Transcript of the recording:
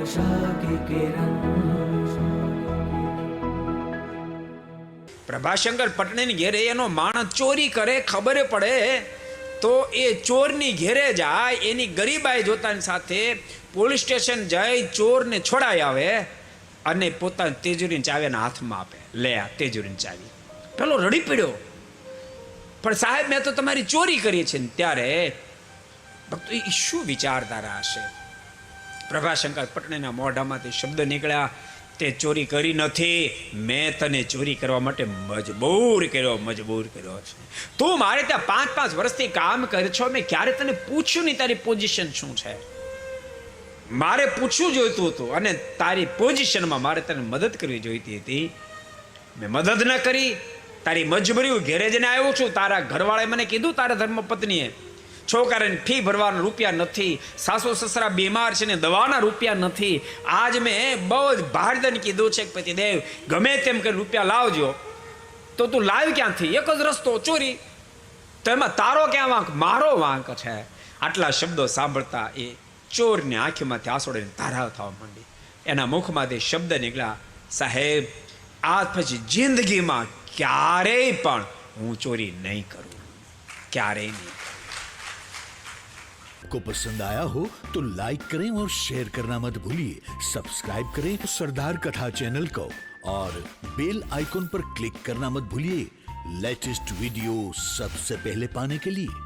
आशा की किरण। પ્રભાશંકર પટણીની ઘેરે એનો માણસ ચોરી કરે ખબર પડે તો એ ચોરની ઘેરે જાય, એની ગરીબાઈ જોતાની સાથે પોલીસ સ્ટેશન જાય, ચોરને છોડાઈ આવે અને પોતાની તેજુરીની ચાવી એના હાથમાં આપે, લે આ તેજુરીની ચાવી. પેલો રડી પડ્યો, પણ સાહેબ મેં તો તમારી ચોરી કરી છે. ત્યારે ભક્તો એ શું વિચારધારા હશે? પ્રભાશંકર પટણીના મોઢામાંથી શબ્દ નીકળ્યા, તે ચોરી કરી નથી, મેં તને ચોરી કરવા માટે મજબૂર કર્યો છે. તું મારે ત્યાં 5-5 વર્ષથી કામ કરે છો, મેં ક્યારે તને પૂછ્યું નહીં તારી પોઝિશન શું છે. મારે પૂછવું જોઈતું હતું અને તારી પોઝિશનમાં મારે તને મદદ કરવી જોઈતી હતી, મેં મદદ ન કરી. તારી મજબૂરી ઘેરે જઈને આવ્યો છું. તારા ઘરવાળાએ મને કીધું, તારા ધર્મપત્નીએ, છોકરાને ફી ભરવાના રૂપિયા નથી, સાસુ સસરા બીમાર છે ને દવાના રૂપિયા નથી. આજ મેં બહુ જ ભારદન કીધું છે કે પતિદેવ ગમે તેમ કરી રૂપિયા લાવજો. તો તું લાવ ક્યાંથી? એક જ રસ્તો, ચોરી. તો એમાં તારો ક્યાં વાંક? મારો વાંક છે. આટલા શબ્દો સાંભળતા એ ચોરની આંખીમાંથી આંસુડાની ધારા થવા માંડી. એના મુખમાંથી શબ્દ નીકળ્યા, સાહેબ આજ પછી જિંદગીમાં ક્યારેય પણ હું ચોરી નહીં કરું, ક્યારેય નહીં. को पसंद आया हो तो लाइक करें और शेयर करना मत भूलिए. सब्सक्राइब करें सरदार कथा चैनल को और बेल आइकॉन पर क्लिक करना मत भूलिए लेटेस्ट वीडियो सबसे पहले पाने के लिए.